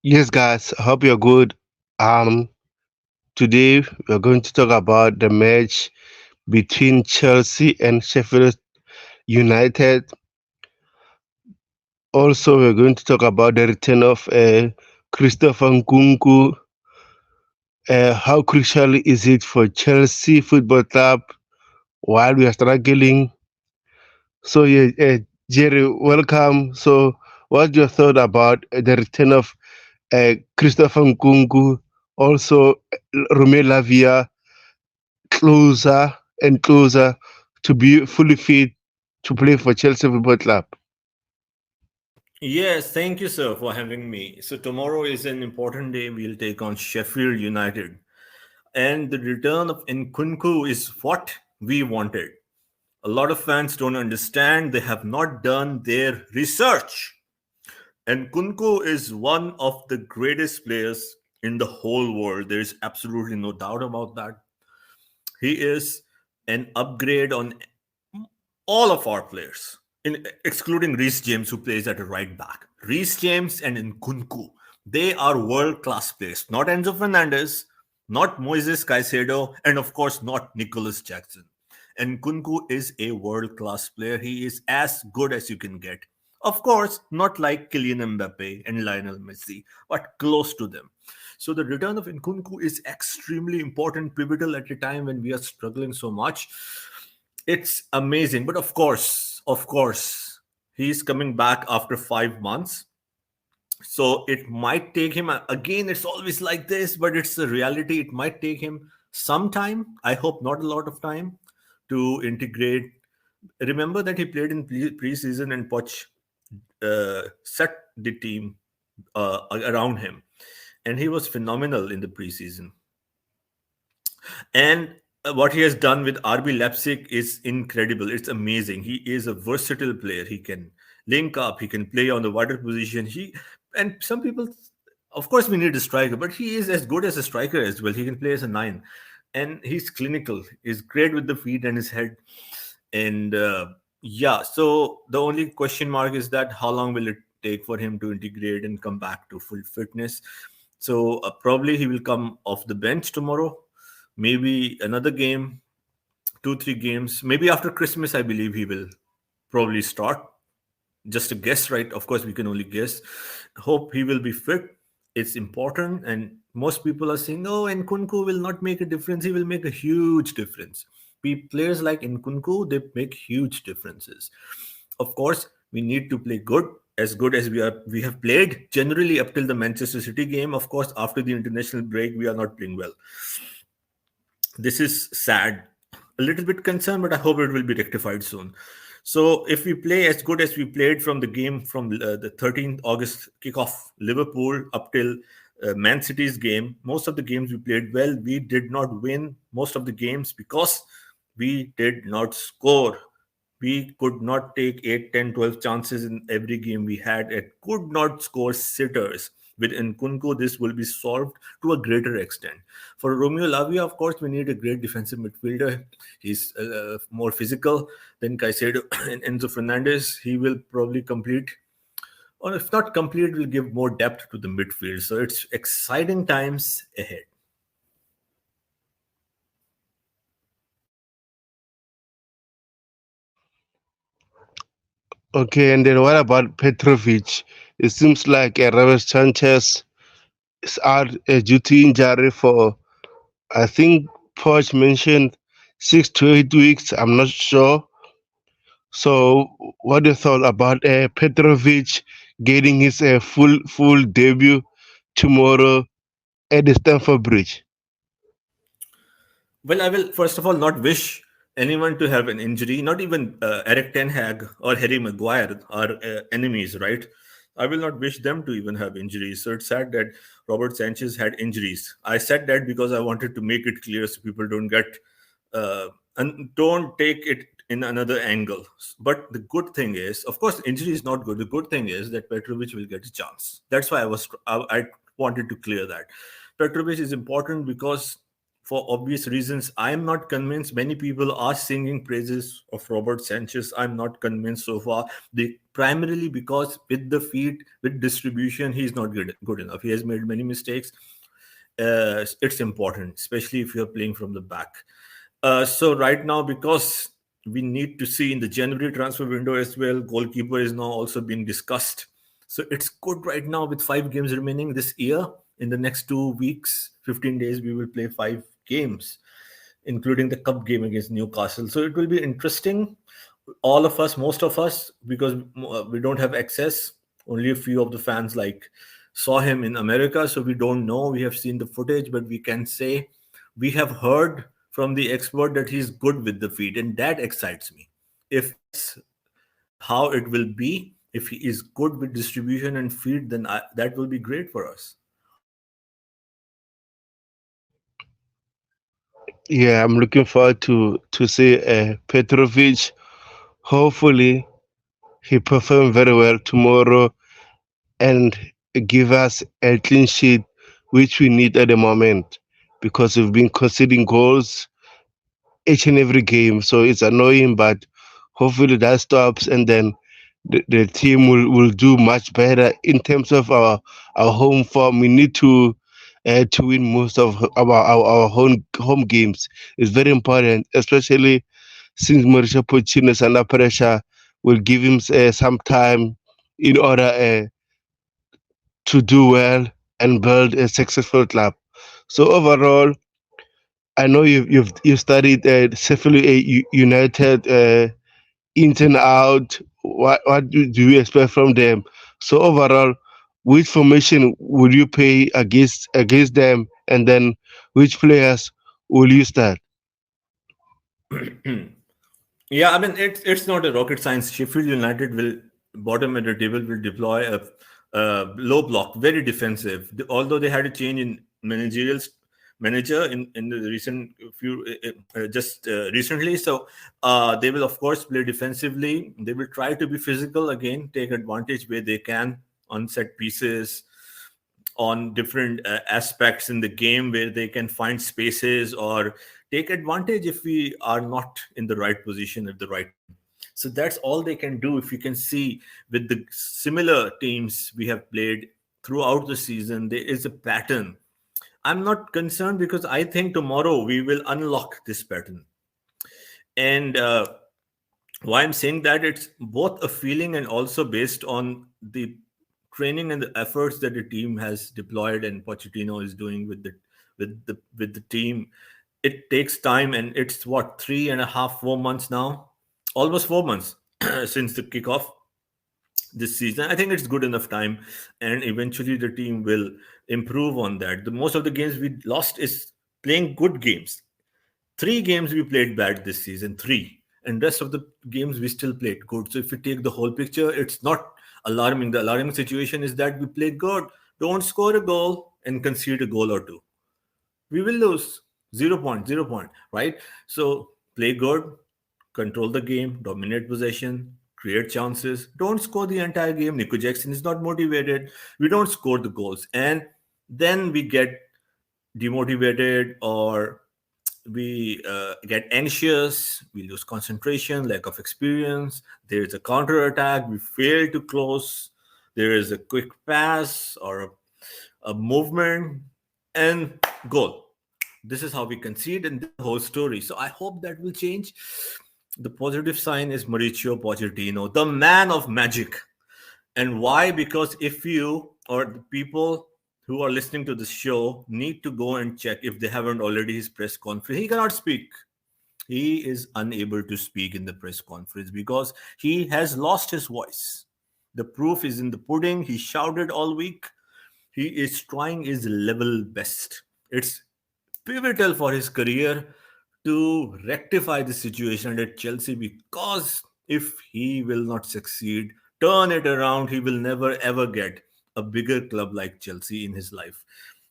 Yes, guys, I hope you're good. Um, Today we're going to talk about the match between Chelsea and Sheffield United. Also, we're going to talk about the return of Christopher Nkunku. How crucial is it for Chelsea Football Club while we are struggling? So, yeah, Jerry, welcome. So, what's your thought about the return of Christopher Nkunku? Also, Romeo Lavia closer and closer to be fully fit to play for Chelsea Football Club. Yes, thank you, sir, for having me. So, tomorrow is an important day. We'll take on Sheffield United. And the return of Nkunku is what we wanted. A lot of fans don't understand, they have not done their research. Nkunku is one of the greatest players in the whole world. There is absolutely no doubt about that. He is an upgrade on all of our players, excluding Reece James, who plays at a right back. Reece James and Nkunku, they are world class players. Not Enzo Fernandez, not Moises Caicedo, and of course, not Nicholas Jackson. Nkunku is a world class player. He is as good as you can get. Of course, not like Kylian Mbappe and Lionel Messi, but close to them. So the return of Nkunku is extremely important, pivotal at a time when we are struggling so much. It's amazing, but of course, he's coming back after 5 months. So it might take him again. It's always like this, but it's the reality. It might take him some time. I hope not a lot of time to integrate. Remember that he played in preseason and Poch set the team around him, and he was phenomenal in the preseason. And what he has done with RB Leipzig is incredible. It's amazing. He is a versatile player. He can link up. He can play on the wider position. And some people, of course, we need a striker, but he is as good as a striker as well. He can play as a nine, and he's clinical. He's great with the feet and his head. And yeah, so the only question mark is that how long will it take for him to integrate and come back to full fitness? So probably he will come off the bench tomorrow, maybe another game, 2 3 games, maybe after Christmas. I believe he will probably start. Just a guess, right? Of course, we can only guess. Hope he will be fit. It's important, and most people are saying, "Oh, Nkunku will not make a difference. He will make a huge difference." Players like Nkunku, they make huge differences. Of course, we need to play good as we have played generally up till the Manchester City game. Of course, after the international break, we are not playing well. This is sad. A little bit concerned, but I hope it will be rectified soon. So if we play as good as we played from the game from the 13th August kickoff, Liverpool up till Man City's game, most of the games we played well. We did not win most of the games because we did not score. We could not take 8, 10, 12 chances in every game we had and could not score sitters. With Nkunku, this will be solved to a greater extent. For Romeo Lavia, of course, we need a great defensive midfielder. He's more physical than Caicedo and Enzo Fernandez. He will probably complete, or if not complete, will give more depth to the midfield. So it's exciting times ahead. Okay, and then what about Petrovic? It seems like Robert Sanchez is out due to injury for, I think, Poch mentioned 6 to 8 weeks. I'm not sure. So, what do you thought about Petrovic getting his full debut tomorrow at the Stamford Bridge? Well, I will first of all not wish anyone to have an injury. Not even Eric Ten Hag or Harry Maguire are enemies, right? I will not wish them to even have injuries. So it's sad that Robert Sanchez had injuries. I said that because I wanted to make it clear so people don't get and don't take it in another angle. But the good thing is, of course, injury is not good. The good thing is that Petrovic will get a chance. That's why I wanted to clear that. Petrovic is important because for obvious reasons. I am not convinced. Many people are singing praises of Robert Sanchez. I'm not convinced so far. They primarily because with the feet, with distribution, he's not good enough. He has made many mistakes. It's important, especially if you're playing from the back. So right now, because we need to see in the January transfer window as well, goalkeeper is now also being discussed. So it's good right now with 5 games remaining this year. In the next 2 weeks, 15 days, we will play 5 games, including the cup game against Newcastle. So it will be interesting. All of us, most of us, because we don't have access. Only a few of the fans like saw him in America, so we don't know. We have seen the footage, but we can say we have heard from the expert that he's good with the feet, and that excites me. If that's how it will be, if he is good with distribution and feet, then that will be great for us. Yeah, I'm looking forward to see Petrovic. Hopefully, he perform very well tomorrow and give us a clean sheet, which we need at the moment, because we've been conceding goals each and every game. So it's annoying, but hopefully that stops, and then the team will do much better in terms of our home form. We need to win most of our home games. It's very important, especially since Mauricio Pochettino is under pressure. Will give him some time in order to do well and build a successful club. So overall, I know you studied Sheffield United in and out. What do you expect from them? So overall, which formation will you play against them, and then which players will you start? Yeah, I mean it's not a rocket science. Sheffield United will bottom at the table will deploy a low block, very defensive. Although they had a change in manager in the recent few just recently, so they will of course play defensively. They will try to be physical again, take advantage where they can on set pieces, on different aspects in the game where they can find spaces or take advantage if we are not in the right position at the right time. So that's all they can do. If you can see with the similar teams we have played throughout the season, there is a pattern. I'm not concerned because I think tomorrow we will unlock this pattern. And why I'm saying that, it's both a feeling and also based on the training and the efforts that the team has deployed and Pochettino is doing with the team. It takes time, and it's what 3.5, 4 months now, almost 4 months since the kickoff this season. I think it's good enough time, and eventually the team will improve on that. The most of the games we lost is playing good games. 3 games we played bad this season, three, and rest of the games we still played good. So if you take the whole picture, it's not alarming. The alarming situation is that we played good, don't score a goal and concede a goal or two, we will lose. 0 point, 0 point, right? So play good, control the game, dominate possession, create chances. Don't score the entire game. Nico Jackson is not motivated. We don't score the goals, and then we get demotivated, or we get anxious, we lose concentration, lack of experience. There is a counter attack, we fail to close. There is a quick pass or a movement, and goal. This is how we concede, and this is the whole story. So I hope that will change. The positive sign is Mauricio Pochettino, the man of magic. And why? Because if you or the people who are listening to this show need to go and check if they haven't already his press conference, he cannot speak. He is unable to speak in the press conference because he has lost his voice. The proof is in the pudding. He shouted all week. He is trying his level best. It's pivotal for his career to rectify the situation at Chelsea, because if he will not succeed, turn it around, he will never ever get a bigger club like Chelsea in his life.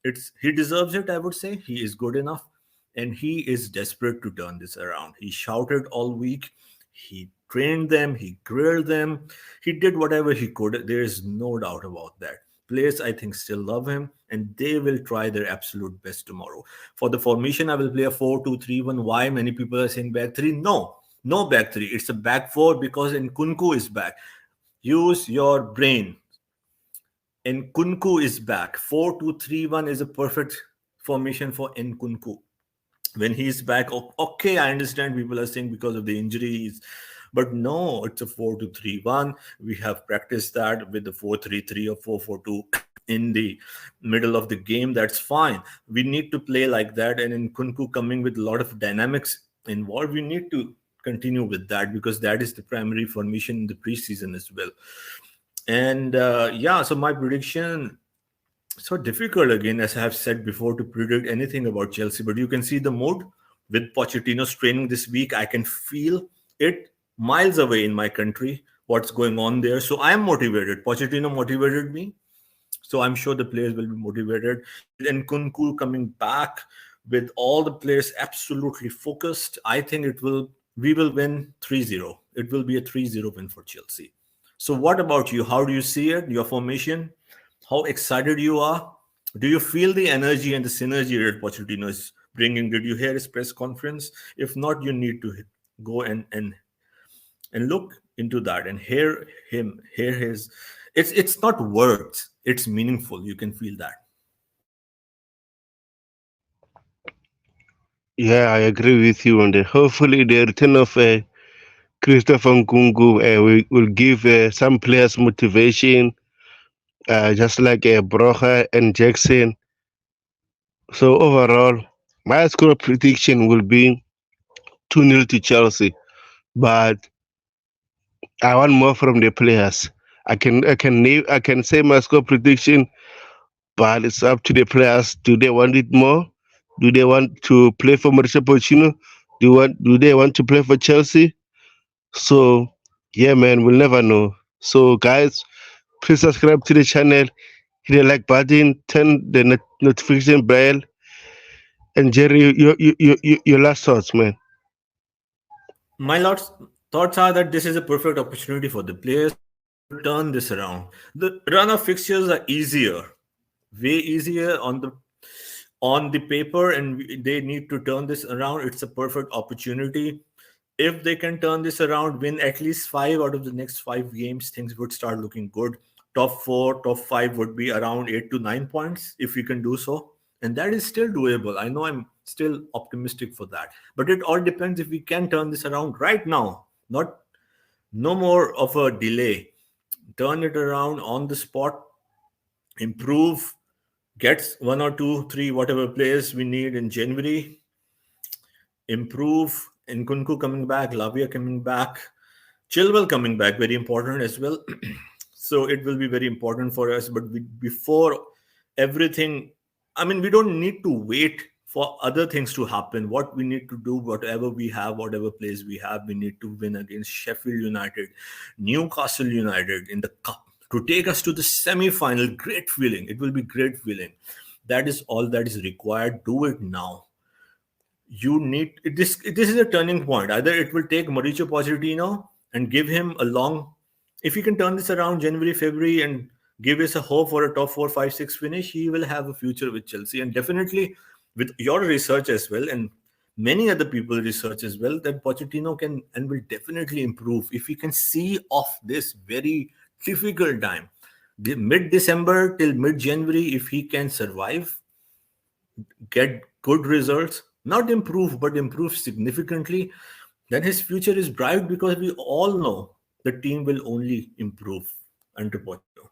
It's he deserves it, I would say. He is good enough, and he is desperate to turn this around. He shouted all week. He trained them, he grilled them, he did whatever he could. There is no doubt about that. Players, I think, still love him, and they will try their absolute best tomorrow. For the formation, I will play a 4-2-3-1. Why? Many people are saying back three. No, no back three. It's a back four because Nkunku is back. Use your brain. Nkunku is back. 4-2-3-1 is a perfect formation for Nkunku. When he's back, okay, I understand people are saying because of the injuries, but no, it's a 4-2-3-1. We have practiced that with the 4-3-3 or 4-4-2 in the middle of the game. That's fine. We need to play like that, and in Kunku coming with a lot of dynamics involved, we need to continue with that because that is the primary formation in the preseason as well. And yeah, so my prediction, so difficult again, as I have said before, to predict anything about Chelsea. But you can see the mood with Pochettino's training this week. I can feel it miles away in my country, what's going on there. So I am motivated. Pochettino motivated me. So I'm sure the players will be motivated. With Nkunku coming back, with all the players absolutely focused, I think we will win 3-0. It will be a 3-0 win for Chelsea. So what about you? How do you see it? Your formation? How excited you are? Do you feel the energy and the synergy that Pochettino is bringing? Did you hear his press conference? If not, you need to go and look into that and hear his. It's not words. It's meaningful. You can feel that. Yeah, I agree with you on that. Hopefully, the return of Christopher Nkunku will give some players motivation, just like Broja and Jackson. So overall, my score prediction will be 2-0 to Chelsea, but I want more from the players. I can say my score prediction, but it's up to the players. Do they want it more? Do they want to play for Mauricio Pochettino? Do they want to play for Chelsea? So yeah, man, we'll never know. So guys, please subscribe to the channel, hit the like button, turn the notification bell, and Jerry, your last thoughts, man. My thoughts are that this is a perfect opportunity for the players to turn this around. The run of fixtures are easier, way easier on the paper, and they need to turn this around. It's a perfect opportunity. If they can turn this around, win at least 5 out of the next 5 games, things would start looking good. Top four, top five would be around 8 to 9 points if we can do so. And that is still doable. I know I'm still optimistic for that. But it all depends if we can turn this around right now. Not no more of a delay. Turn it around on the spot, improve, get one or two, three, whatever players we need in January, improve. Nkunku coming back, Lavia coming back, Chilwell coming back, very important as well. So it will be very important for us. But before everything, I mean, we don't need to wait for other things to happen. What we need to do, whatever we have, whatever place we have, we need to win against Sheffield United, Newcastle United in the cup to take us to the semi-final. Great feeling. It will be great feeling. That is all that is required. Do it now. You need this is a turning point. Either it will take Mauricio Pochettino and give him a long, if he can turn this around January, February, and give us a hope for a top 4, 5, 6 finish, he will have a future with Chelsea. And definitely with your research as well, and many other people research as well, that Pochettino can and will definitely improve if he can see off this very difficult time. The mid-December till mid-January, if he can survive, get good results, not improve, but improve significantly, then his future is bright because we all know the team will only improve under Pochettino.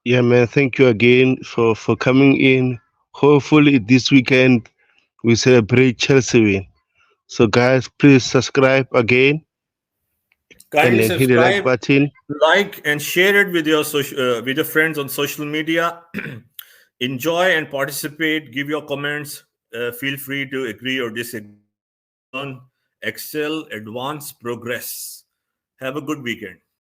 Yeah, man. Thank you again for coming in. Hopefully this weekend we celebrate Chelsea win. So guys, please subscribe again and Kindly then hit the like subscribe, button. like, and share it with your with your friends on social media. Enjoy and participate. Give your comments. Feel free to agree or disagree. Learn, excel, advance, progress. Have a good weekend.